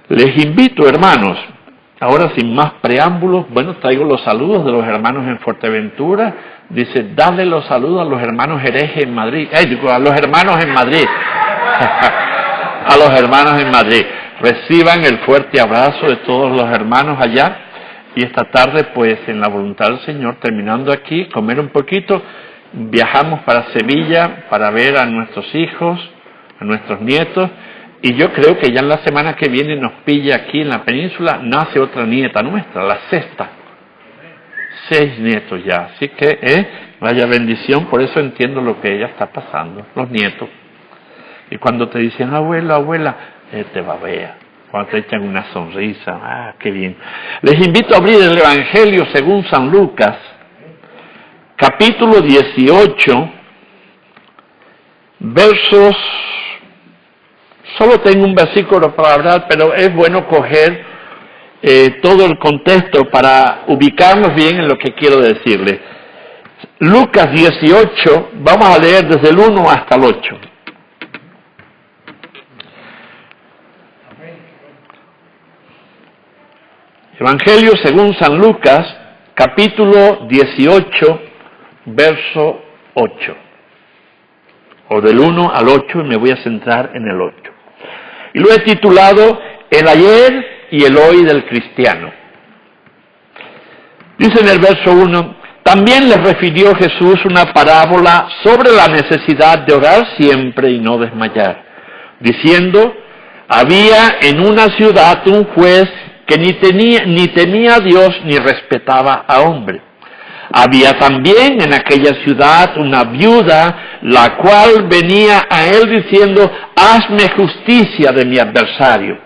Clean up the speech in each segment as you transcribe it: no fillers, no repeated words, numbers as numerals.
Les invito, hermanos, ahora sin más preámbulos, bueno, traigo los saludos de los hermanos en Fuerteventura. Dice, dale los saludos a los hermanos herejes en Madrid. A los hermanos en Madrid. A los hermanos en Madrid. Reciban el fuerte abrazo de todos los hermanos allá. Y esta tarde, pues, en la voluntad del Señor, terminando aquí, comer un poquito, viajamos para Sevilla para ver a nuestros hijos, a nuestros nietos. Y yo creo que ya en la semana que viene nos pilla aquí en la península, nace otra nieta nuestra, la sexta. 6 nietos ya, así que vaya bendición, por eso entiendo lo que ella está pasando, los nietos. Y cuando te dicen, abuela, abuela, te babea, cuando te echan una sonrisa, qué bien. Les invito a abrir el Evangelio según San Lucas, capítulo 18, versos, solo tengo un versículo para hablar, pero es bueno coger todo el contexto para ubicarnos bien en lo que quiero decirles. Lucas 18, vamos a leer desde el 1 hasta el 8. Evangelio según San Lucas, capítulo 18, verso 8. O del 1 al 8, y me voy a centrar en el 8. Y lo he titulado El ayer y el hoy del cristiano. Dice en el verso 1, también les refirió Jesús una parábola sobre la necesidad de orar siempre y no desmayar, diciendo, había en una ciudad un juez que ni temía a Dios ni respetaba a hombre. Había también en aquella ciudad una viuda, la cual venía a él diciendo, hazme justicia de mi adversario.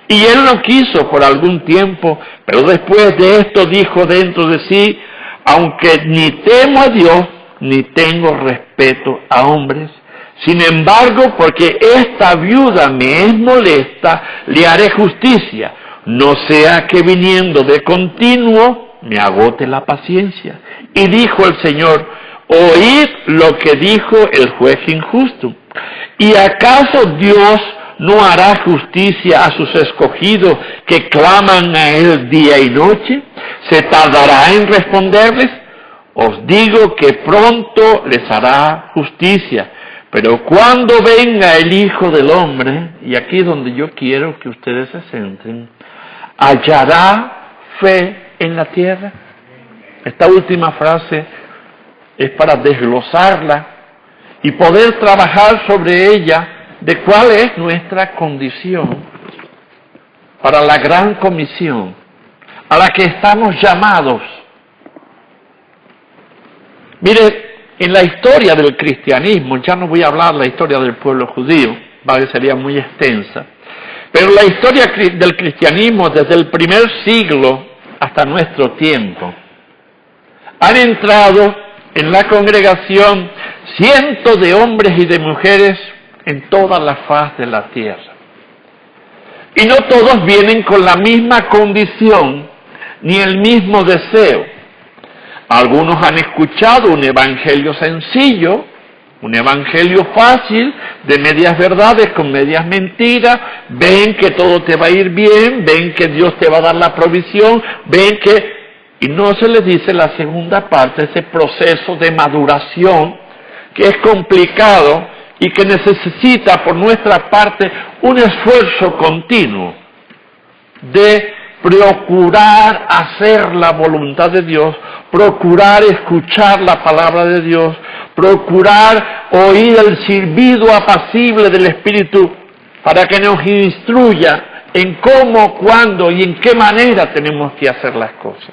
Y él no quiso por algún tiempo, pero después de esto dijo dentro de sí, aunque ni temo a Dios, ni tengo respeto a hombres, sin embargo, porque esta viuda me es molesta, le haré justicia, no sea que viniendo de continuo me agote la paciencia. Y dijo el Señor, oíd lo que dijo el juez injusto. ¿Y acaso Dios no hará justicia a sus escogidos que claman a Él día y noche? ¿Se tardará en responderles? Os digo que pronto les hará justicia. Pero cuando venga el Hijo del Hombre, y aquí es donde yo quiero que ustedes se centren, ¿hallará fe en la tierra? Esta última frase es para desglosarla y poder trabajar sobre ella de cuál es nuestra condición para la gran comisión a la que estamos llamados. Mire, en la historia del cristianismo, ya no voy a hablar de la historia del pueblo judío, que sería muy extensa, pero la historia del cristianismo desde el primer siglo hasta nuestro tiempo, han entrado en la congregación cientos de hombres y de mujeres en toda la faz de la tierra. Y no todos vienen con la misma condición ni el mismo deseo. Algunos han escuchado un evangelio sencillo, un evangelio fácil, de medias verdades con medias mentiras, ven que todo te va a ir bien, ven que Dios te va a dar la provisión, ven que... Y no se les dice la segunda parte, ese proceso de maduración, que es complicado y que necesita por nuestra parte un esfuerzo continuo de procurar hacer la voluntad de Dios, procurar escuchar la palabra de Dios, procurar oír el silbido apacible del Espíritu para que nos instruya en cómo, cuándo y en qué manera tenemos que hacer las cosas.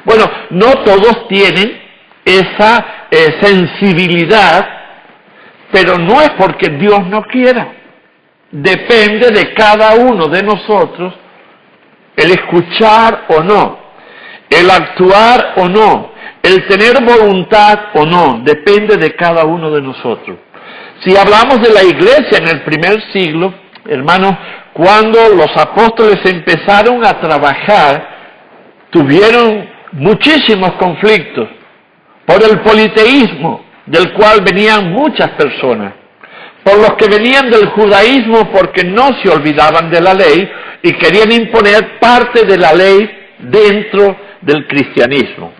Bueno, no todos tienen esa sensibilidad, pero no es porque Dios no quiera. Depende de cada uno de nosotros el escuchar o no, el actuar o no, el tener voluntad o no, depende de cada uno de nosotros. Si hablamos de la iglesia en el primer siglo, hermanos, cuando los apóstoles empezaron a trabajar, tuvieron muchísimos conflictos por el politeísmo, del cual venían muchas personas, por los que venían del judaísmo porque no se olvidaban de la ley y querían imponer parte de la ley dentro del cristianismo.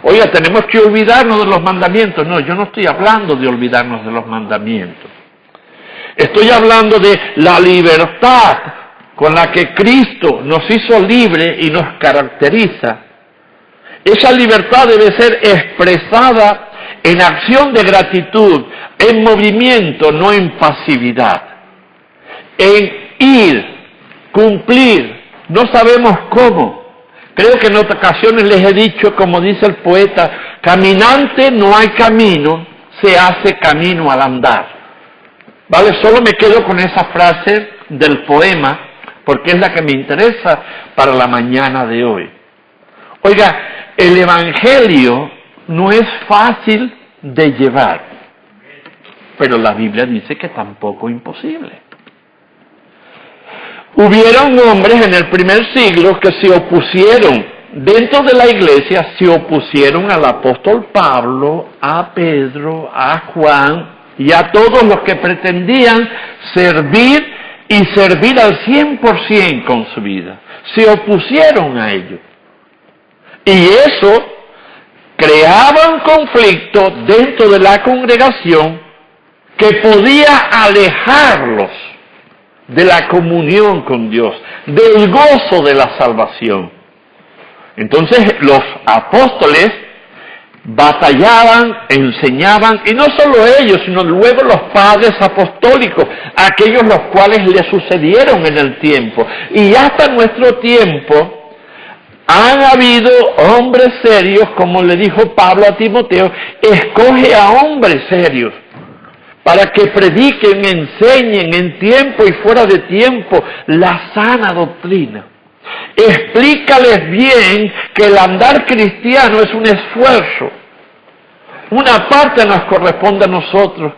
Oiga, tenemos que olvidarnos de los mandamientos. No, yo no estoy hablando de olvidarnos de los mandamientos. Estoy hablando de la libertad con la que Cristo nos hizo libre y nos caracteriza. Esa libertad debe ser expresada en acción de gratitud, en movimiento, no en pasividad. En ir, cumplir, no sabemos cómo. Creo que en otras ocasiones les he dicho, como dice el poeta, caminante no hay camino, se hace camino al andar. ¿Vale? Solo me quedo con esa frase del poema, porque es la que me interesa para la mañana de hoy. Oiga, el Evangelio no es fácil de llevar, pero la Biblia dice que tampoco imposible. Hubieron hombres en el primer siglo que se opusieron, dentro de la iglesia se opusieron al apóstol Pablo, a Pedro, a Juan y a todos los que pretendían servir y servir al 100% con su vida. Se opusieron a ello. Y eso creaba un conflicto dentro de la congregación que podía alejarlos de la comunión con Dios, del gozo de la salvación. Entonces los apóstoles batallaban, enseñaban, y no solo ellos, sino luego los padres apostólicos, aquellos los cuales le sucedieron en el tiempo. Y hasta nuestro tiempo han habido hombres serios, como le dijo Pablo a Timoteo, escoge a hombres serios, para que prediquen, enseñen en tiempo y fuera de tiempo la sana doctrina. Explícales bien que el andar cristiano es un esfuerzo. Una parte nos corresponde a nosotros,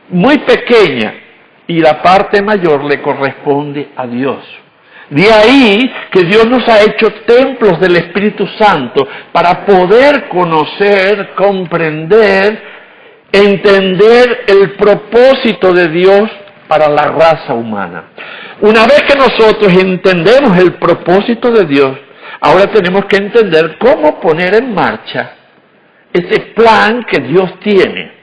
muy pequeña, y la parte mayor le corresponde a Dios. De ahí que Dios nos ha hecho templos del Espíritu Santo para poder conocer, comprender, entender el propósito de Dios para la raza humana. Una vez que nosotros entendemos el propósito de Dios, ahora tenemos que entender cómo poner en marcha ese plan que Dios tiene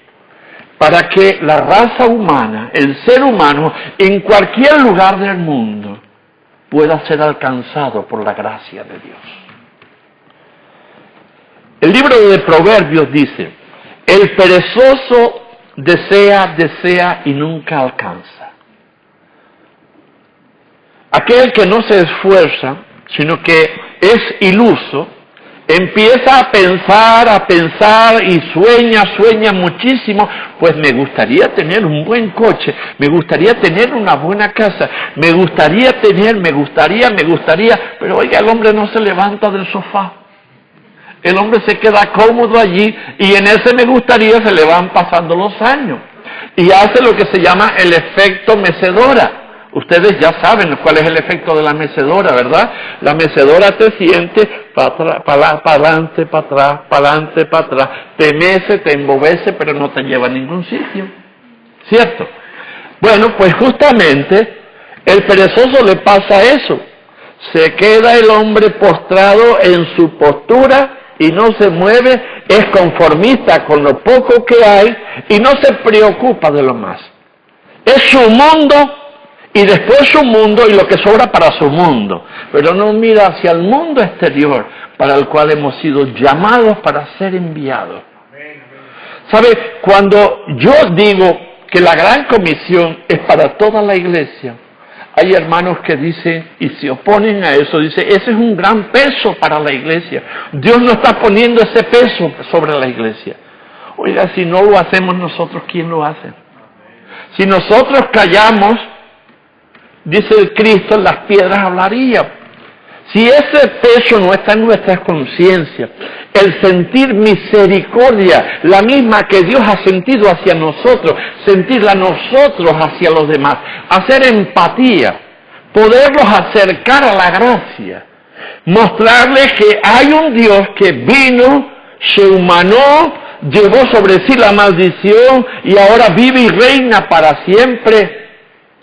para que la raza humana, el ser humano, en cualquier lugar del mundo, pueda ser alcanzado por la gracia de Dios. El libro de Proverbios dice: el perezoso desea y nunca alcanza. Aquel que no se esfuerza, sino que es iluso, empieza a pensar y sueña muchísimo. Pues me gustaría tener un buen coche, me gustaría tener una buena casa, me gustaría, pero oiga, el hombre no se levanta del sofá. El hombre se queda cómodo allí y en ese me gustaría se le van pasando los años. Y hace lo que se llama el efecto mecedora. Ustedes ya saben cuál es el efecto de la mecedora, ¿verdad? La mecedora te siente para adelante, para atrás, para adelante, para atrás. Te mece, te embobece, pero no te lleva a ningún sitio. ¿Cierto? Bueno, pues justamente el perezoso le pasa eso. Se queda el hombre postrado en su postura y no se mueve, es conformista con lo poco que hay y no se preocupa de lo más. Es su mundo y después su mundo y lo que sobra para su mundo, pero no mira hacia el mundo exterior para el cual hemos sido llamados para ser enviados. ¿Sabe? Cuando yo digo que la gran comisión es para toda la iglesia, hay hermanos que dicen y se oponen a eso, dicen, ese es un gran peso para la iglesia. Dios no está poniendo ese peso sobre la iglesia. Oiga, si no lo hacemos nosotros, ¿quién lo hace? Si nosotros callamos, dice el Cristo, las piedras hablarían. Si ese peso no está en nuestras conciencias, el sentir misericordia, la misma que Dios ha sentido hacia nosotros, sentirla nosotros hacia los demás, hacer empatía, poderlos acercar a la gracia, mostrarles que hay un Dios que vino, se humanó, llevó sobre sí la maldición y ahora vive y reina para siempre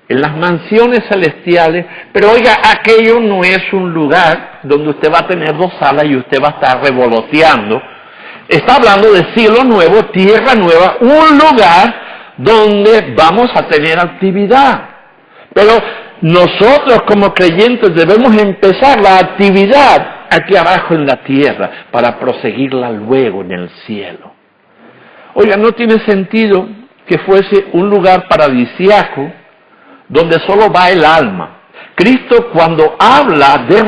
en las mansiones celestiales. Pero oiga, aquello no es un lugar donde usted va a tener 2 salas y usted va a estar revoloteando. Está hablando de cielo nuevo, tierra nueva, un lugar donde vamos a tener actividad. Pero nosotros como creyentes debemos empezar la actividad aquí abajo en la tierra para proseguirla luego en el cielo. Oiga, no tiene sentido que fuese un lugar paradisíaco donde solo va el alma. Cristo, cuando habla de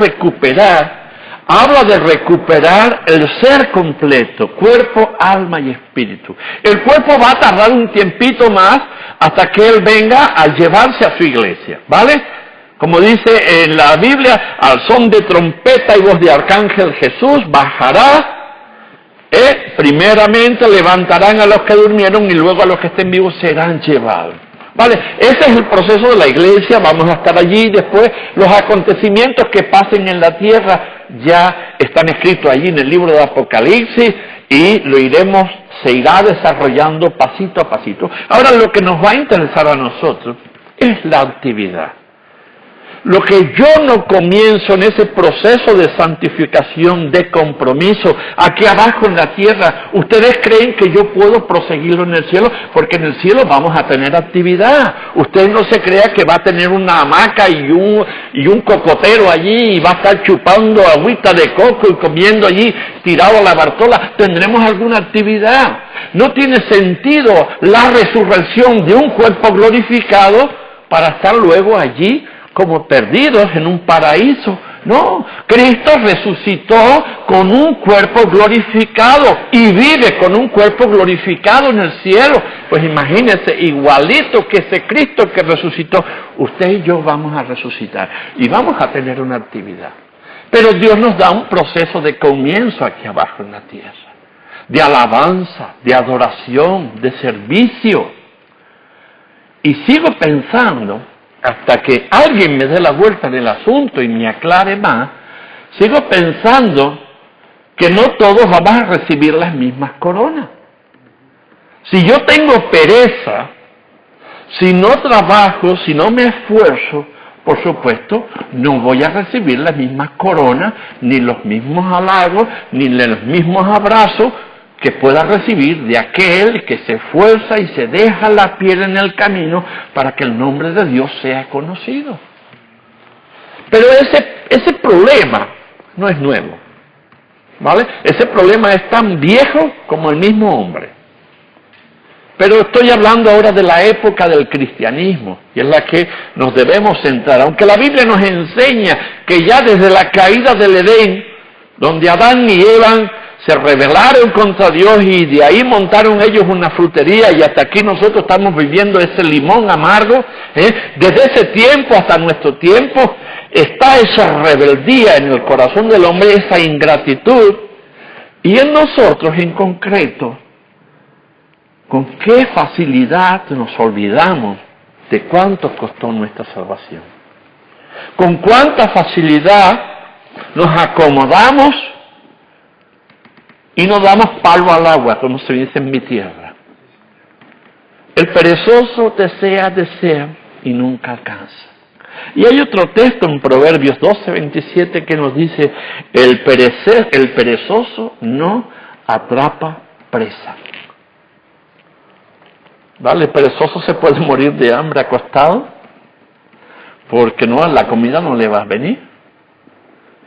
recuperar el ser completo, cuerpo, alma y espíritu. El cuerpo va a tardar un tiempito más hasta que Él venga a llevarse a su iglesia, ¿vale? Como dice en la Biblia, al son de trompeta y voz de arcángel Jesús bajará. Primeramente levantarán a los que durmieron y luego a los que estén vivos serán llevados. ¿Vale? Ese es el proceso de la iglesia, vamos a estar allí. Después los acontecimientos que pasen en la tierra ya están escritos allí en el libro de Apocalipsis y se irá desarrollando pasito a pasito. Ahora lo que nos va a interesar a nosotros es la actividad. Lo que yo no comienzo en ese proceso de santificación, de compromiso, aquí abajo en la tierra, ¿ustedes creen que yo puedo proseguirlo en el cielo? Porque en el cielo vamos a tener actividad. Usted no se crea que va a tener una hamaca y un cocotero allí y va a estar chupando agüita de coco y comiendo allí tirado a la bartola. Tendremos alguna actividad. No tiene sentido la resurrección de un cuerpo glorificado para estar luego allí como perdidos en un paraíso. No, Cristo resucitó con un cuerpo glorificado y vive con un cuerpo glorificado en el cielo. Pues imagínense, igualito que ese Cristo que resucitó, usted y yo vamos a resucitar y vamos a tener una actividad. Pero Dios nos da un proceso de comienzo aquí abajo en la tierra, de alabanza, de adoración, de servicio. Y sigo pensando, hasta que alguien me dé la vuelta en el asunto y me aclare más, sigo pensando que no todos vamos a recibir las mismas coronas. Si yo tengo pereza, si no trabajo, si no me esfuerzo, por supuesto, no voy a recibir las mismas coronas, ni los mismos halagos, ni los mismos abrazos que pueda recibir de aquel que se esfuerza y se deja la piel en el camino para que el nombre de Dios sea conocido. Pero ese problema no es nuevo, ¿vale? Ese problema es tan viejo como el mismo hombre. Pero estoy hablando ahora de la época del cristianismo, y es la que nos debemos centrar. Aunque la Biblia nos enseña que ya desde la caída del Edén, donde Adán y Eva se rebelaron contra Dios y de ahí montaron ellos una frutería y hasta aquí nosotros estamos viviendo ese limón amargo, desde ese tiempo hasta nuestro tiempo está esa rebeldía en el corazón del hombre, esa ingratitud, y en nosotros en concreto, con qué facilidad nos olvidamos de cuánto costó nuestra salvación, con cuánta facilidad nos acomodamos y no damos palo al agua, como se dice en mi tierra. El perezoso desea y nunca alcanza. Y hay otro texto en Proverbios 12:27 que nos dice, el perezoso no atrapa presa. ¿Vale? El perezoso se puede morir de hambre acostado, porque la comida no le va a venir.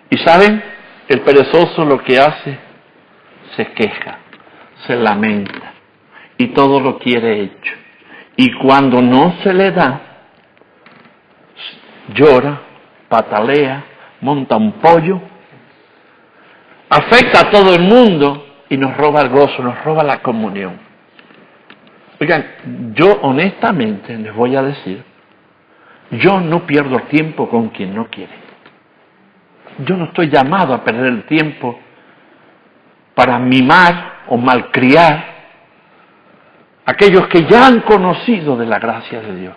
Y ¿saben? El perezoso lo que hace, se queja, se lamenta y todo lo quiere hecho. Y cuando no se le da, llora, patalea, monta un pollo, afecta a todo el mundo y nos roba el gozo, nos roba la comunión. Oigan, yo honestamente les voy a decir, yo no pierdo el tiempo con quien no quiere. Yo no estoy llamado a perder el tiempo para mimar o malcriar a aquellos que ya han conocido de la gracia de Dios.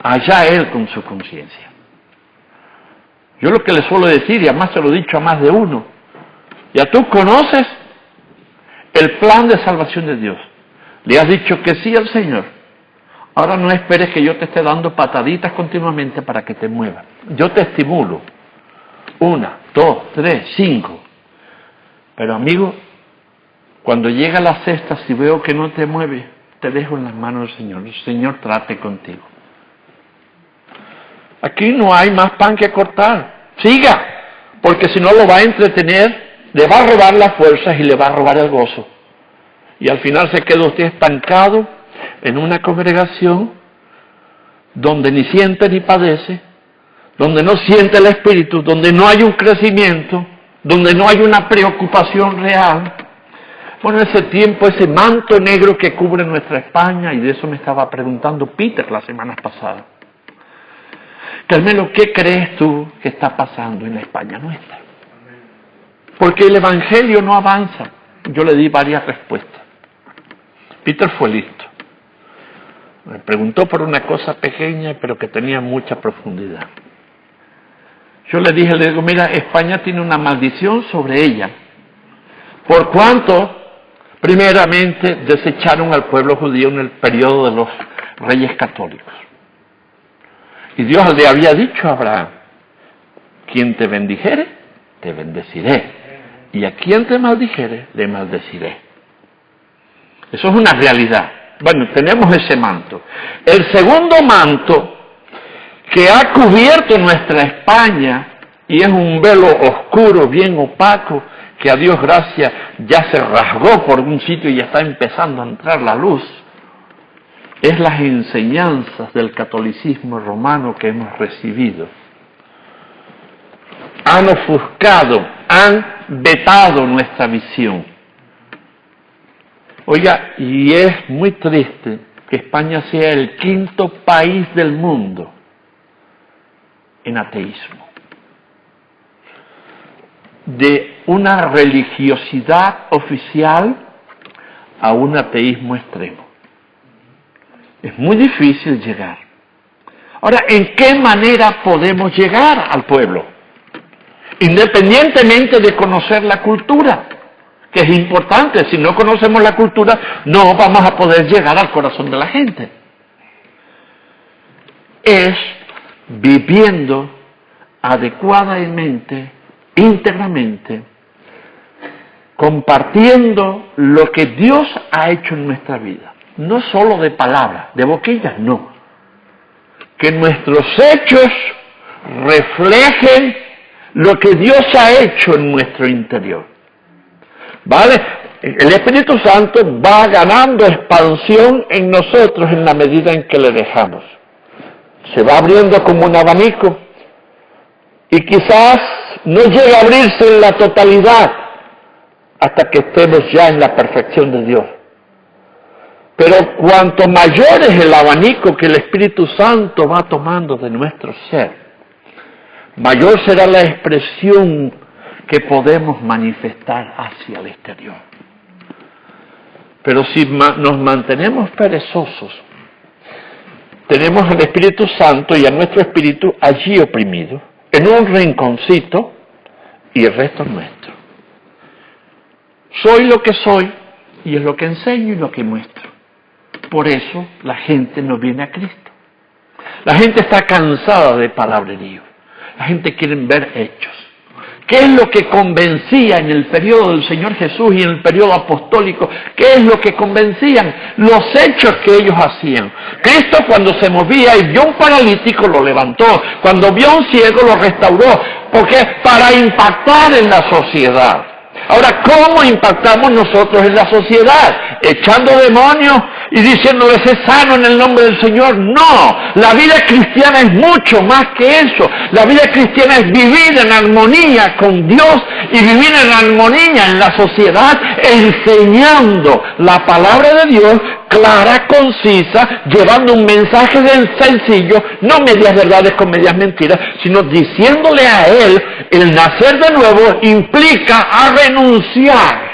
Allá él con su conciencia. Yo lo que le suelo decir, y además se lo he dicho a más de uno, ya tú conoces el plan de salvación de Dios. Le has dicho que sí al Señor. Ahora no esperes que yo te esté dando pataditas continuamente para que te muevas. Yo te estimulo. 1, 2, 3, 5. Pero amigo, cuando llega la sexta, si veo que no te mueves, te dejo en las manos del Señor. El Señor trate contigo. Aquí no hay más pan que cortar. Siga, porque si no lo va a entretener, le va a robar las fuerzas y le va a robar el gozo. Y al final se queda usted estancado en una congregación donde ni siente ni padece, donde no siente el Espíritu, donde no hay un crecimiento, donde no hay una preocupación real. Bueno, ese tiempo, ese manto negro que cubre nuestra España, y de eso me estaba preguntando Peter las semanas pasadas. Carmelo, ¿qué crees tú que está pasando en la España nuestra? Porque el Evangelio no avanza. Yo le di varias respuestas. Peter fue listo. Me preguntó por una cosa pequeña, pero que tenía mucha profundidad. Yo le digo, mira, España tiene una maldición sobre ella. Por cuanto, primeramente, desecharon al pueblo judío en el periodo de los reyes católicos. Y Dios le había dicho a Abraham, quien te bendijere, te bendeciré. Y a quien te maldijere, le maldeciré. Eso es una realidad. Bueno, tenemos ese manto. El segundo manto que ha cubierto nuestra España, y es un velo oscuro, bien opaco, que a Dios gracias ya se rasgó por un sitio y ya está empezando a entrar la luz, es las enseñanzas del catolicismo romano que hemos recibido. Han ofuscado, han vetado nuestra visión. Oiga, y es muy triste que España sea el 5º país del mundo en ateísmo. De una religiosidad oficial a un ateísmo extremo. Es muy difícil llegar. Ahora, ¿en qué manera podemos llegar al pueblo? Independientemente de conocer la cultura, que es importante. Si no conocemos la cultura, no vamos a poder llegar al corazón de la gente. Es viviendo adecuadamente, íntegramente, compartiendo lo que Dios ha hecho en nuestra vida. No solo de palabras, de boquillas, no. Que nuestros hechos reflejen lo que Dios ha hecho en nuestro interior. ¿Vale? El Espíritu Santo va ganando expansión en nosotros en la medida en que le dejamos. Se va abriendo como un abanico y quizás no llegue a abrirse en la totalidad hasta que estemos ya en la perfección de Dios. Pero cuanto mayor es el abanico que el Espíritu Santo va tomando de nuestro ser, mayor será la expresión que podemos manifestar hacia el exterior. Pero si nos mantenemos perezosos, tenemos al Espíritu Santo y a nuestro espíritu allí oprimido, en un rinconcito, y el resto es nuestro. Soy lo que soy, y es lo que enseño y lo que muestro. Por eso la gente no viene a Cristo. La gente está cansada de palabrerío. La gente quiere ver hechos. ¿Qué es lo que convencía en el periodo del Señor Jesús y en el periodo apostólico? ¿Qué es lo que convencían? Los hechos que ellos hacían. Cristo cuando se movía y vio un paralítico lo levantó. Cuando vio a un ciego lo restauró. Porque para impactar en la sociedad. Ahora, ¿cómo impactamos nosotros en la sociedad? ¿Echando demonios y diciéndoles es sano en el nombre del Señor? No, la vida cristiana es mucho más que eso. La vida cristiana es vivir en armonía con Dios y vivir en armonía en la sociedad, enseñando la palabra de Dios clara, concisa, llevando un mensaje sencillo, no medias verdades con medias mentiras, sino diciéndole a Él, el nacer de nuevo implica a renunciar,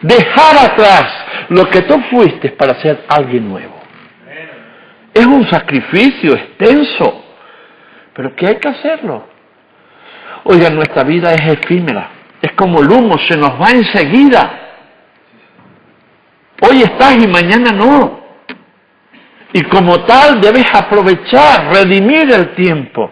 dejar atrás lo que tú fuiste para ser alguien nuevo. Es un sacrificio extenso, pero que hay que hacerlo. Oiga, nuestra vida es efímera, es como el humo, se nos va enseguida. Hoy estás y mañana no. Y como tal debes aprovechar, redimir el tiempo.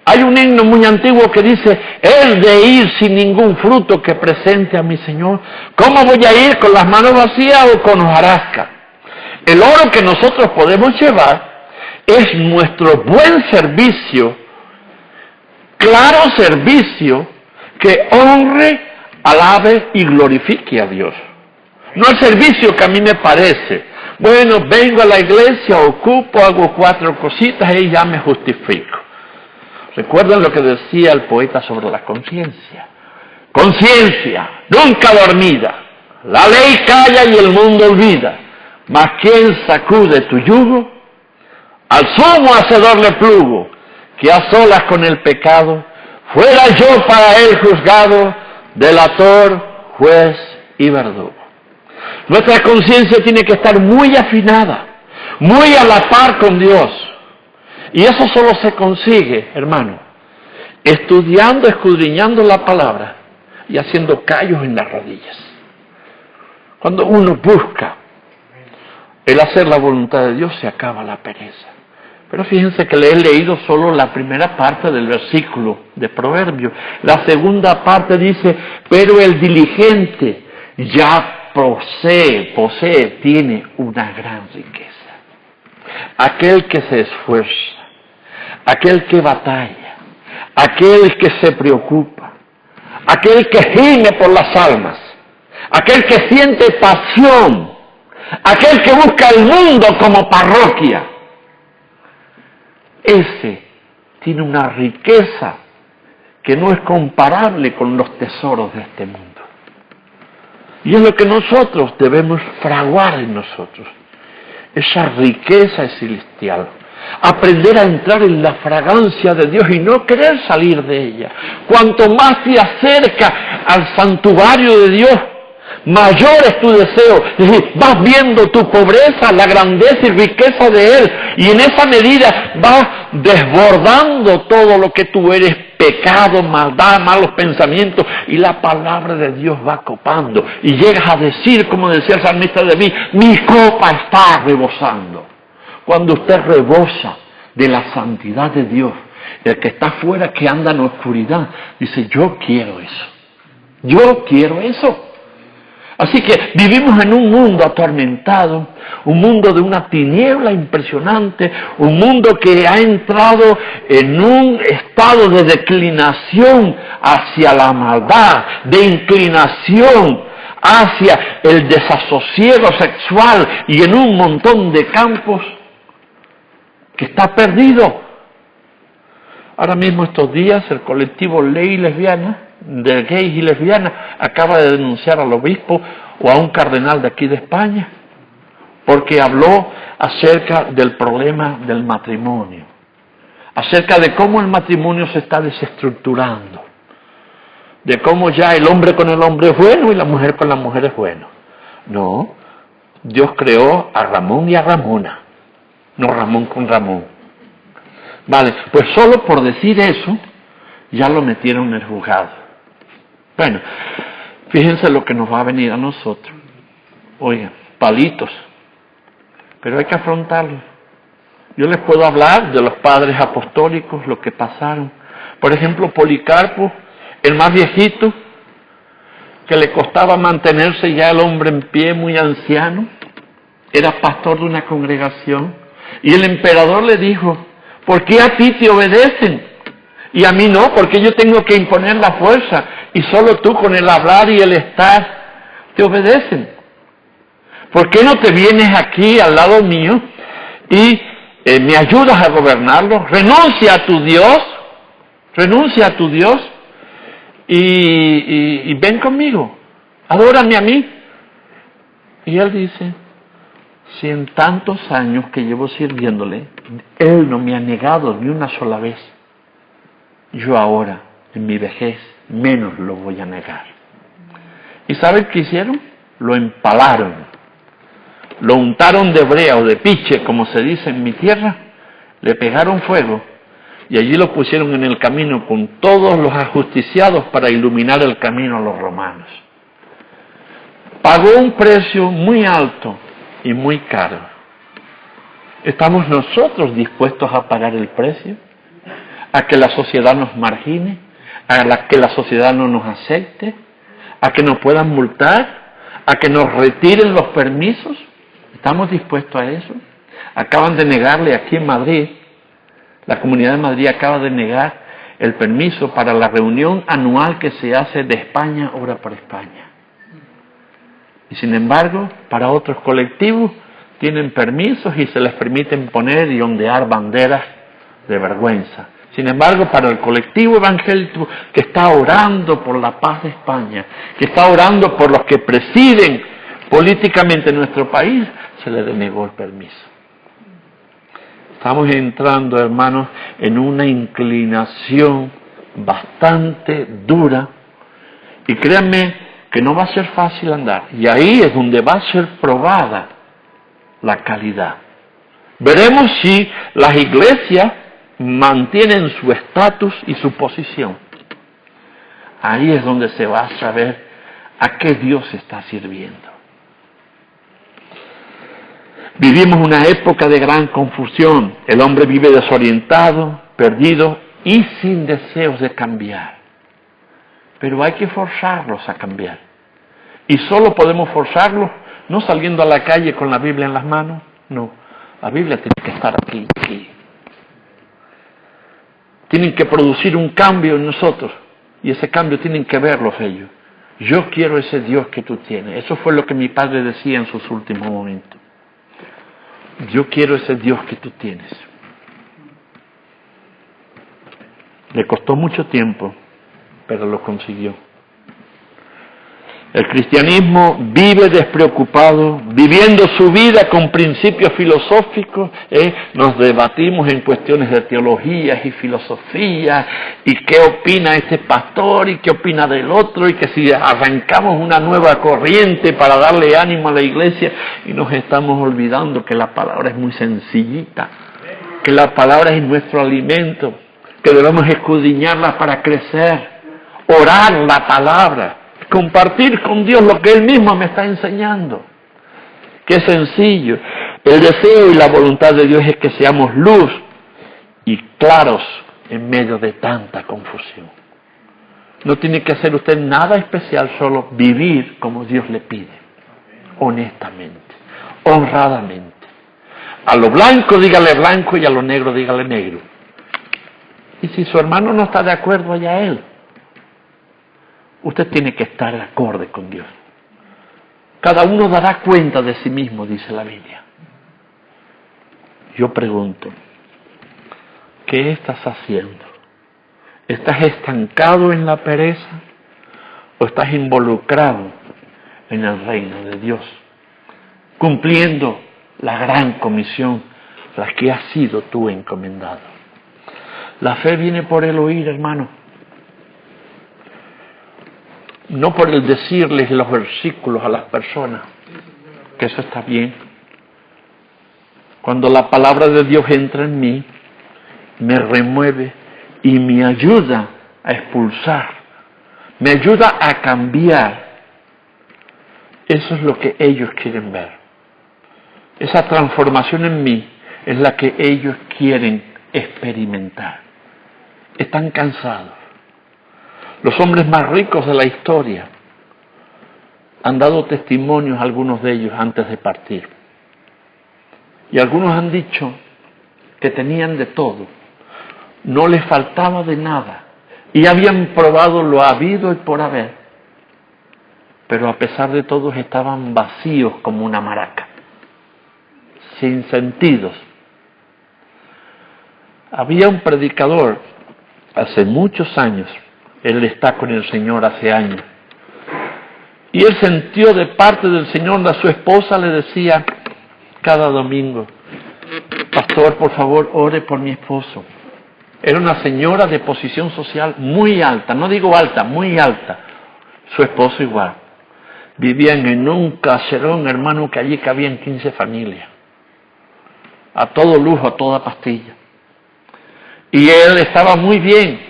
Hay un himno muy antiguo que dice, "He de ir sin ningún fruto que presente a mi Señor. ¿Cómo voy a ir con las manos vacías o con hojarasca?" El oro que nosotros podemos llevar es nuestro buen servicio, claro servicio, que honre, alabe y glorifique a Dios. No el servicio que a mí me parece. Bueno, vengo a la iglesia, ocupo, hago 4 cositas y ya me justifico. ¿Recuerdan lo que decía el poeta sobre la conciencia? Conciencia, nunca dormida. La ley calla y el mundo olvida. Mas ¿quién sacude tu yugo? Al sumo hacedor le plugo, que a solas con el pecado, fuera yo para él juzgado, delator, juez y verdugo. Nuestra conciencia tiene que estar muy afinada, muy a la par con Dios. Y eso solo se consigue, hermano, estudiando, escudriñando la palabra y haciendo callos en las rodillas. Cuando uno busca el hacer la voluntad de Dios, se acaba la pereza. Pero fíjense que le he leído solo la primera parte del versículo de Proverbios. La segunda parte dice, pero el diligente ya posee, tiene una gran riqueza. Aquel que se esfuerza, aquel que batalla, aquel que se preocupa, aquel que gime por las almas, aquel que siente pasión, aquel que busca el mundo como parroquia, ese tiene una riqueza que no es comparable con los tesoros de este mundo. Y es lo que nosotros debemos fraguar en nosotros, esa riqueza celestial. Aprender a entrar en la fragancia de Dios y no querer salir de ella. Cuanto más te acercas al santuario de Dios, mayor es tu deseo. Es decir, vas viendo tu pobreza, la grandeza y riqueza de Él, y en esa medida vas desbordando todo lo que tú eres, pecado, maldad, malos pensamientos, y la palabra de Dios va copando, y llegas a decir, como decía el salmista David, mi copa está rebosando. Cuando usted rebosa de la santidad de Dios, el que está afuera, que anda en oscuridad, dice, yo quiero eso. Yo quiero eso. Así que vivimos en un mundo atormentado, un mundo de una tiniebla impresionante, un mundo que ha entrado en un estado de declinación hacia la maldad, de inclinación hacia el desasosiego sexual y en un montón de campos que está perdido. Ahora mismo estos días el colectivo Ley Lesbiana, de gays y lesbianas, acaba de denunciar al obispo o a un cardenal de aquí de España, porque habló acerca del problema del matrimonio, acerca de cómo el matrimonio se está desestructurando, de cómo ya el hombre con el hombre es bueno y la mujer con la mujer es bueno. No, Dios creó a Ramón y a Ramona, no Ramón con Ramón. Vale, pues solo por decir eso, ya lo metieron en el juzgado. Bueno, fíjense lo que nos va a venir a nosotros. Oigan, palitos, pero hay que afrontarlo. Yo les puedo hablar de los padres apostólicos, lo que pasaron. Por ejemplo, Policarpo, el más viejito, que le costaba mantenerse ya el hombre en pie, muy anciano, era pastor de una congregación, y el emperador le dijo, ¿por qué a ti te obedecen? Y a mí no, porque yo tengo que imponer la fuerza, y solo tú con el hablar y el estar te obedecen. ¿Por qué no te vienes aquí al lado mío y me ayudas a gobernarlo? Renuncia a tu Dios y ven conmigo, adórame a mí. Y él dice, si en tantos años que llevo sirviéndole, Él no me ha negado ni una sola vez, yo ahora, en mi vejez, menos lo voy a negar. ¿Y saben qué hicieron? Lo empalaron, lo untaron de brea o de piche, como se dice en mi tierra, le pegaron fuego y allí lo pusieron en el camino con todos los ajusticiados para iluminar el camino a los romanos. pagó un precio muy alto y muy caro. ¿Estamos nosotros dispuestos a pagar el precio? ¿A que la sociedad nos margine? ¿A que la sociedad no nos acepte? ¿A que nos puedan multar? ¿A que nos retiren los permisos? ¿Estamos dispuestos a eso? Acaban de negarle aquí en Madrid, la Comunidad de Madrid acaba de negar el permiso para la reunión anual que se hace de España, Obra por España. Y sin embargo, para otros colectivos tienen permisos y se les permiten poner y ondear banderas de vergüenza. Sin embargo, para el colectivo evangélico que está orando por la paz de España, que está orando por los que presiden políticamente nuestro país, se le denegó el permiso. Estamos entrando, hermanos, en una inclinación bastante dura y créanme que no va a ser fácil andar. Y ahí es donde va a ser probada la calidad. Veremos si las iglesias mantienen su estatus y su posición. Ahí es donde se va a saber a qué Dios está sirviendo. Vivimos una época de gran confusión. El hombre vive desorientado, perdido y sin deseos de cambiar. Pero hay que forzarlos a cambiar. Y solo podemos forzarlos no saliendo a la calle con la Biblia en las manos. No, la Biblia tiene que estar aquí. Tienen que producir un cambio en nosotros. Y ese cambio tienen que verlos ellos. Yo quiero ese Dios que tú tienes. Eso fue lo que mi padre decía en sus últimos momentos. Yo quiero ese Dios que tú tienes. Le costó mucho tiempo, pero lo consiguió. El cristianismo vive despreocupado, viviendo su vida con principios filosóficos. Nos debatimos en cuestiones de teologías y filosofía, y qué opina este pastor, y qué opina del otro, y que si arrancamos una nueva corriente para darle ánimo a la iglesia, y nos estamos olvidando que la palabra es muy sencillita, que la palabra es nuestro alimento, que debemos escudriñarla para crecer, orar la palabra, compartir con Dios lo que Él mismo me está enseñando. Qué sencillo. El deseo y la voluntad de Dios es que seamos luz y claros en medio de tanta confusión. No tiene que hacer usted nada especial, solo vivir como Dios le pide, honestamente, honradamente. A lo blanco dígale blanco y a lo negro dígale negro. Y si su hermano no está de acuerdo, allá él. Usted tiene que estar acorde con Dios. Cada uno dará cuenta de sí mismo, dice la Biblia. Yo pregunto, ¿qué estás haciendo? ¿Estás estancado en la pereza o estás involucrado en el reino de Dios, cumpliendo la gran comisión, la que has sido tú encomendado? La fe viene por el oír, hermano. No por el decirles los versículos a las personas, que eso está bien. Cuando la palabra de Dios entra en mí, me remueve y me ayuda a expulsar, me ayuda a cambiar. Eso es lo que ellos quieren ver. Esa transformación en mí es la que ellos quieren experimentar. Están cansados. Los hombres más ricos de la historia han dado testimonios, algunos de ellos, antes de partir. Y algunos han dicho que tenían de todo, no les faltaba de nada, y habían probado lo habido y por haber. Pero a pesar de todo estaban vacíos como una maraca, sin sentidos. Había un predicador hace muchos años, él está con el Señor hace años, y él sintió de parte del Señor, a su esposa le decía cada domingo: pastor, por favor, ore por mi esposo. Era una señora de posición social muy alta, no digo alta, muy alta. Su esposo igual. Vivían en un caserón, hermano, que allí cabían 15 familias. A todo lujo, a toda pastilla. Y él estaba muy bien.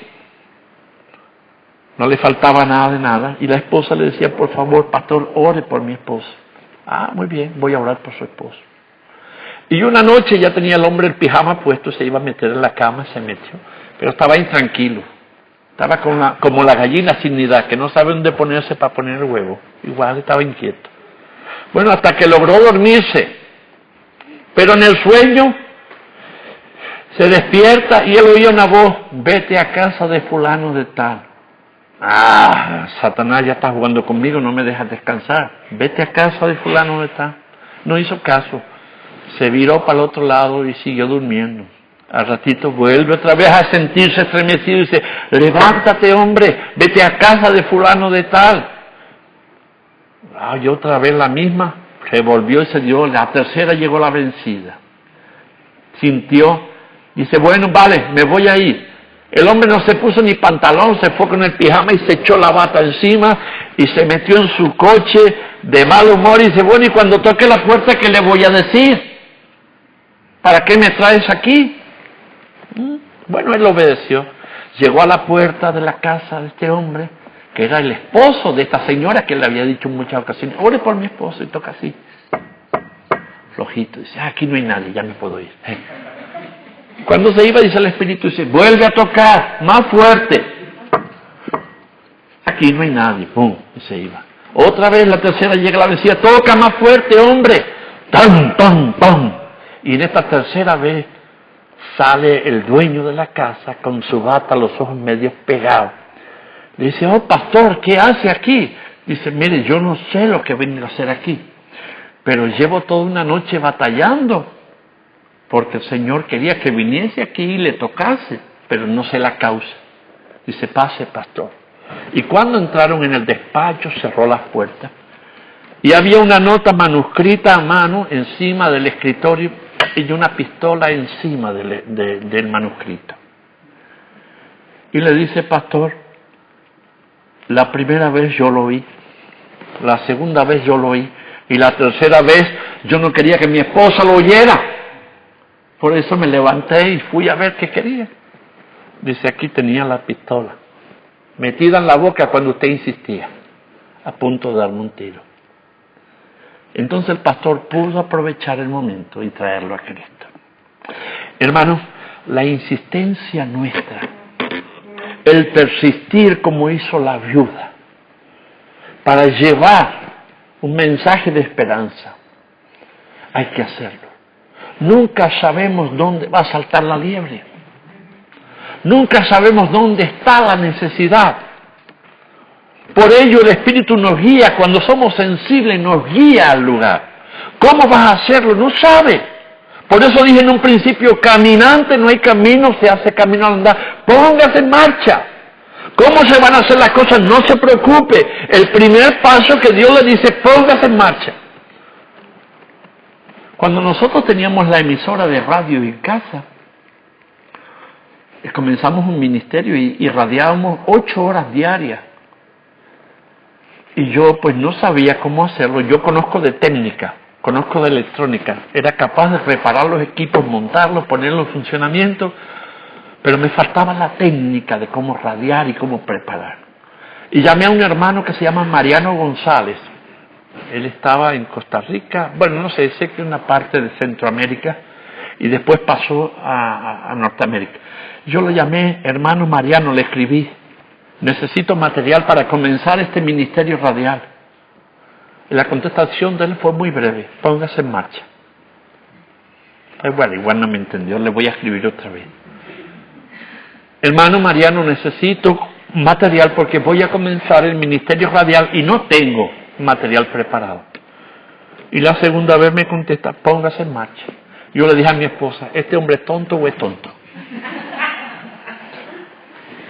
No le faltaba nada de nada. Y la esposa le decía, por favor, pastor, ore por mi esposo. Ah, muy bien, voy a orar por su esposo. Y una noche ya tenía el hombre el pijama puesto, se iba a meter en la cama, se metió. Pero estaba intranquilo. Estaba como la gallina sin nidad, que no sabe dónde ponerse para poner el huevo. Igual estaba inquieto. Bueno, hasta que logró dormirse. Pero en el sueño se despierta y él oía una voz, vete a casa de fulano de tal. Ah, Satanás ya está jugando conmigo, no me dejas descansar. Vete a casa de fulano de tal. No hizo caso. Se viró para el otro lado y siguió durmiendo. Al ratito vuelve otra vez a sentirse estremecido y dice, levántate hombre, vete a casa de fulano de tal. Ah, y otra vez la misma, se volvió y se dio, la tercera llegó la vencida. Sintió, dice, bueno, vale, me voy a ir. El hombre no se puso ni pantalón, se fue con el pijama y se echó la bata encima y se metió en su coche de mal humor y dice, bueno, y cuando toque la puerta, ¿qué le voy a decir? ¿Para qué me traes aquí? Bueno, él obedeció. Llegó a la puerta de la casa de este hombre, que era el esposo de esta señora que le había dicho en muchas ocasiones, ore por mi esposo, y toca así, flojito, dice, aquí no hay nadie, ya me puedo ir. Cuando se iba, dice el Espíritu, dice, vuelve a tocar, más fuerte. Aquí no hay nadie, pum, y se iba. Otra vez, la tercera llega la vencida, toca más fuerte, hombre, tan, tan, tan. Y en esta tercera vez sale el dueño de la casa con su bata, los ojos medio pegados. Le dice, oh pastor, ¿qué hace aquí? Dice, mire, yo no sé lo que vengo a hacer aquí, pero llevo toda una noche batallando, porque el Señor quería que viniese aquí y le tocase, pero no sé la causa. Dice, pase, pastor. Y cuando entraron en el despacho, cerró las puertas, y había una nota manuscrita a mano encima del escritorio, y una pistola encima del manuscrito. Y le dice, pastor, la primera vez yo lo oí, la segunda vez yo lo oí, y la tercera vez yo no quería que mi esposa lo oyera. Por eso me levanté y fui a ver qué quería. Dice, aquí tenía la pistola, metida en la boca cuando usted insistía, a punto de darme un tiro. Entonces el pastor pudo aprovechar el momento y traerlo a Cristo. Hermanos, la insistencia nuestra, el persistir como hizo la viuda, para llevar un mensaje de esperanza, hay que hacerlo. Nunca sabemos dónde va a saltar la liebre. Nunca sabemos dónde está la necesidad. Por ello el Espíritu nos guía, cuando somos sensibles nos guía al lugar. ¿Cómo vas a hacerlo? No sabe. Por eso dije en un principio, caminante no hay camino, se hace camino al andar. Póngase en marcha. ¿Cómo se van a hacer las cosas? No se preocupe. El primer paso que Dios le dice, póngase en marcha. Cuando nosotros teníamos la emisora de radio en casa, comenzamos un ministerio y radiábamos 8 horas diarias. Y yo pues no sabía cómo hacerlo. Yo conozco de técnica, conozco de electrónica. Era capaz de reparar los equipos, montarlos, ponerlos en funcionamiento, pero me faltaba la técnica de cómo radiar y cómo preparar. Y llamé a un hermano que se llama Mariano González. Él estaba en Costa Rica, bueno, no sé, sé que una parte de Centroamérica, y después pasó a Norteamérica. Yo lo llamé, hermano Mariano, le escribí, necesito material para comenzar este ministerio radial. Y la contestación de él fue muy breve, póngase en marcha. Pues bueno, igual no me entendió, le voy a escribir otra vez. Hermano Mariano, necesito material porque voy a comenzar el ministerio radial y no tengo material preparado. Y la segunda vez me contesta, póngase en marcha. Yo le dije a mi esposa, ¿este hombre es tonto o es tonto?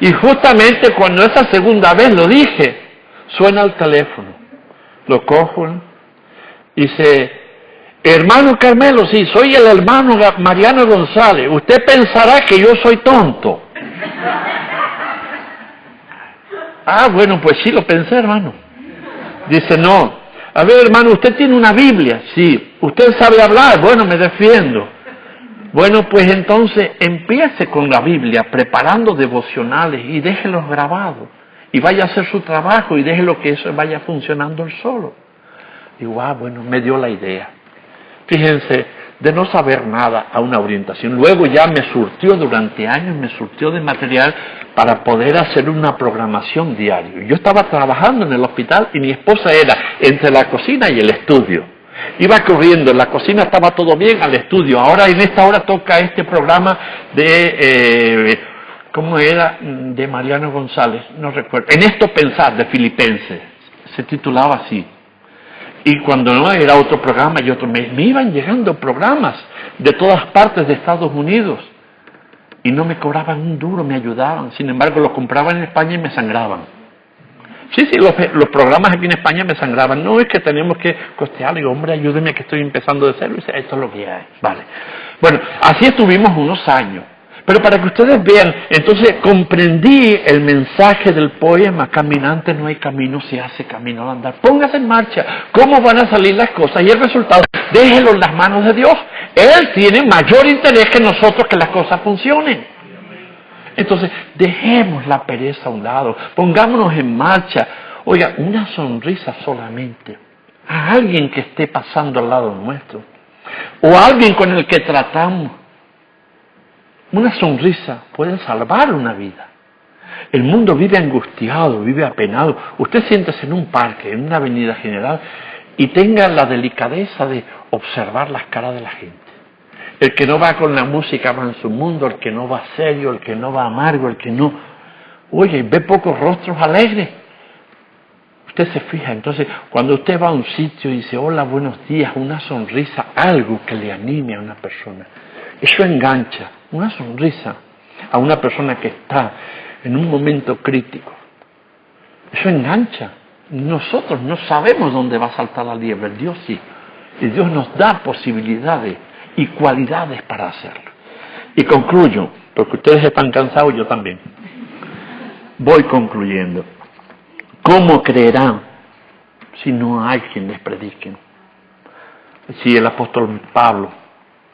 Y justamente cuando esa segunda vez lo dije, suena el teléfono. Lo cojo y dice, hermano Carmelo, sí, soy el hermano Mariano González. Usted pensará que yo soy tonto. Ah, bueno, pues sí lo pensé, hermano. Dice, no. A ver, hermano, ¿usted tiene una Biblia? Sí. ¿Usted sabe hablar? Bueno, me defiendo. Bueno, pues entonces empiece con la Biblia, preparando devocionales y déjelos grabados. y vaya a hacer su trabajo y déjelo que eso vaya funcionando él solo. Digo, bueno, me dio la idea. Fíjense, de no saber nada a una orientación. Luego ya me surtió durante años, me surtió de material para poder hacer una programación diaria. Yo estaba trabajando en el hospital y mi esposa era entre la cocina y el estudio. Iba corriendo, en la cocina estaba todo bien, al estudio. Ahora en esta hora toca este programa de, ¿cómo era? De Mariano González, no recuerdo. En esto pensar, de Filipenses, se titulaba así. Y cuando no, era otro programa y otro. Me iban llegando programas de todas partes de Estados Unidos. Y no me cobraban un duro, me ayudaban. Sin embargo, los compraban en España y me sangraban. Sí, los programas aquí en España me sangraban. No, es que tenemos que costear. Digo, hombre, ayúdeme que estoy empezando de cero. Y dice, esto es lo que hay. Vale. Bueno, así estuvimos unos años. Pero para que ustedes vean, entonces comprendí el mensaje del poema, caminante no hay camino, se hace camino al andar. Póngase en marcha, ¿cómo van a salir las cosas? Y el resultado, déjelo en las manos de Dios. Él tiene mayor interés que nosotros que las cosas funcionen. Entonces, dejemos la pereza a un lado, pongámonos en marcha. Oiga, una sonrisa solamente a alguien que esté pasando al lado nuestro, o a alguien con el que tratamos. Una sonrisa puede salvar una vida. El mundo vive angustiado, vive apenado. Usted siéntese en un parque, en una avenida general, y tenga la delicadeza de observar las caras de la gente. El que no va con la música va en su mundo, el que no va serio, el que no va amargo, el que no... Oye, ve pocos rostros alegres. Usted se fija, entonces, cuando usted va a un sitio y dice, hola, buenos días, una sonrisa, algo que le anime a una persona. Eso engancha, una sonrisa a una persona que está en un momento crítico. Eso engancha. Nosotros no sabemos dónde va a saltar la liebre, Dios sí. Y Dios nos da posibilidades y cualidades para hacerlo. Y concluyo, porque ustedes están cansados, yo también. Voy concluyendo. ¿Cómo creerán si no hay quien les predique? Si el apóstol Pablo,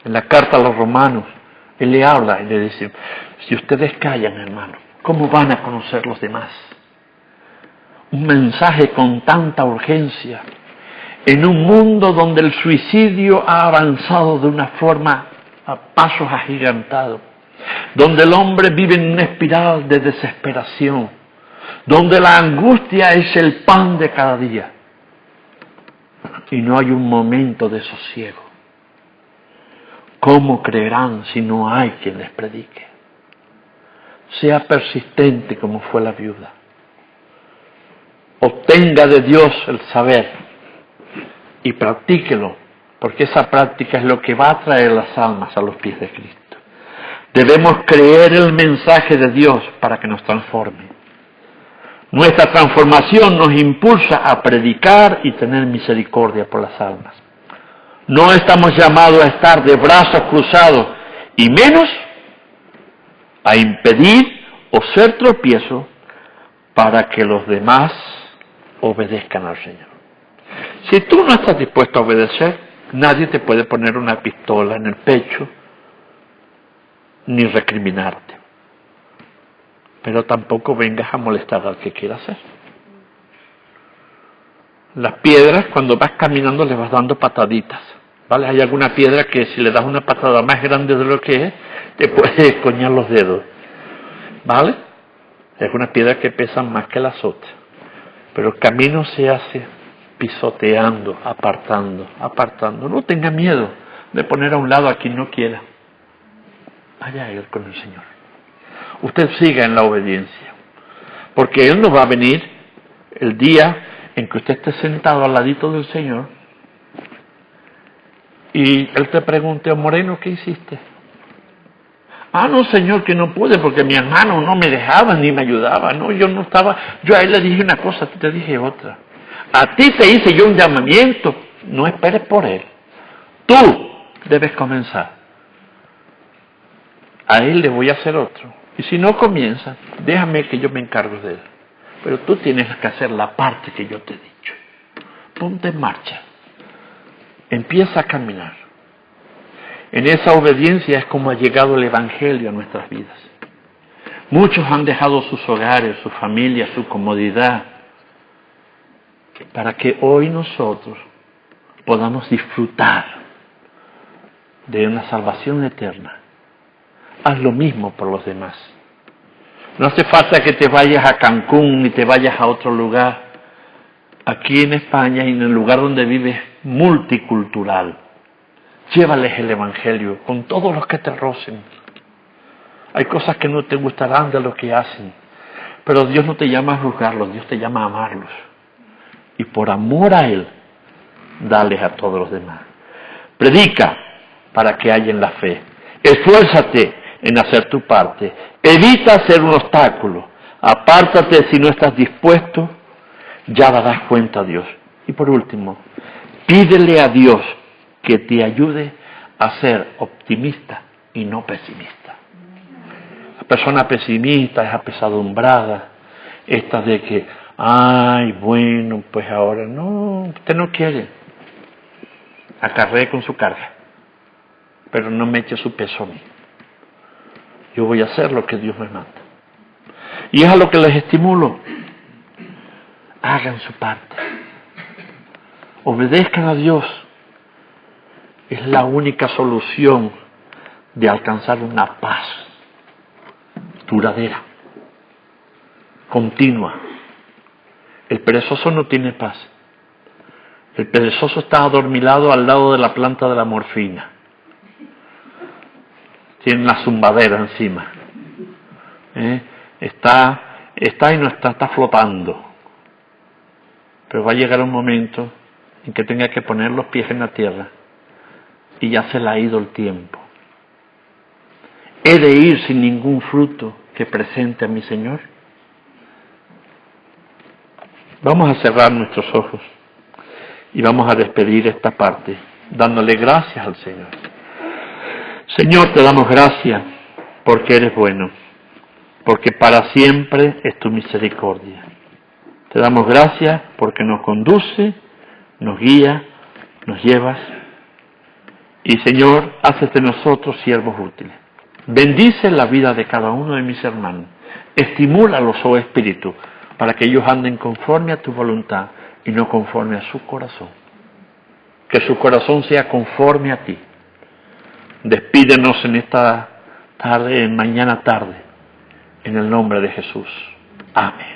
en la carta a los romanos, él le habla y le dice, si ustedes callan, hermano, ¿cómo van a conocer los demás? Un mensaje con tanta urgencia, en un mundo donde el suicidio ha avanzado de una forma a pasos agigantados, donde el hombre vive en una espiral de desesperación, donde la angustia es el pan de cada día y no hay un momento de sosiego. ¿Cómo creerán si no hay quien les predique? Sea persistente como fue la viuda. Obtenga de Dios el saber y practíquelo, porque esa práctica es lo que va a traer las almas a los pies de Cristo. Debemos creer el mensaje de Dios para que nos transforme. Nuestra transformación nos impulsa a predicar y tener misericordia por las almas. No estamos llamados a estar de brazos cruzados y menos a impedir o ser tropiezo para que los demás obedezcan al Señor. Si tú no estás dispuesto a obedecer, nadie te puede poner una pistola en el pecho ni recriminarte. Pero tampoco vengas a molestar al que quiera hacer. Las piedras, cuando vas caminando, le vas dando pataditas. ¿Vale? Hay alguna piedra que si le das una patada más grande de lo que es, te puede coñar los dedos. ¿Vale? Es una piedra que pesa más que las otras. Pero el camino se hace pisoteando, apartando. No tenga miedo de poner a un lado a quien no quiera. Vaya él con el Señor. Usted siga en la obediencia. Porque Él no va a venir el día en que usted esté sentado al ladito del Señor y Él te pregunte, oh Moreno, ¿qué hiciste? Ah, no, Señor, que no pude porque mi hermano no me dejaba ni me ayudaba. No, yo no estaba, yo a él le dije una cosa, a ti te dije otra. A ti te hice yo un llamamiento, no esperes por él. Tú debes comenzar. A él le voy a hacer otro. Y si no comienza, déjame que yo me encargo de él. Pero tú tienes que hacer la parte que yo te he dicho. Ponte en marcha. Empieza a caminar. En esa obediencia es como ha llegado el Evangelio a nuestras vidas. Muchos han dejado sus hogares, su familia, su comodidad, para que hoy nosotros podamos disfrutar de una salvación eterna. Haz lo mismo por los demás. No hace falta que te vayas a Cancún ni te vayas a otro lugar. Aquí en España y en el lugar donde vives, multicultural. Llévales el Evangelio con todos los que te rocen. Hay cosas que no te gustarán de lo que hacen, pero Dios no te llama a juzgarlos, Dios te llama a amarlos. Y por amor a Él, dales a todos los demás. Predica para que hallen la fe. Esfuérzate en hacer tu parte. Evita ser un obstáculo. Apártate si no estás dispuesto, ya darás cuenta a Dios. Y por último, pídele a Dios que te ayude a ser optimista y no pesimista. La persona pesimista es apesadumbrada, esta de que, ay, bueno, pues ahora no, usted no quiere. Acarree con su carga, pero no me eche su peso a mí. Yo voy a hacer lo que Dios me manda. Y es a lo que les estimulo. Hagan su parte. Obedezcan a Dios. Es la única solución de alcanzar una paz duradera, continua. El perezoso no tiene paz. El perezoso está adormilado al lado de la planta de la morfina. Tiene una zumbadera encima. Está y no está flotando. Pero va a llegar un momento en que tenga que poner los pies en la tierra y ya se le ha ido el tiempo. ¿He de ir sin ningún fruto que presente a mi Señor? Vamos a cerrar nuestros ojos y vamos a despedir esta parte dándole gracias al Señor. Señor, te damos gracias porque eres bueno, porque para siempre es tu misericordia. Te damos gracias porque nos conduce, nos guía, nos llevas. Y Señor, haces de nosotros siervos útiles. Bendice la vida de cada uno de mis hermanos. Estimúlalos, oh Espíritu, para que ellos anden conforme a tu voluntad y no conforme a su corazón. Que su corazón sea conforme a ti. Despídenos en esta tarde, mañana tarde, en el nombre de Jesús. Amén.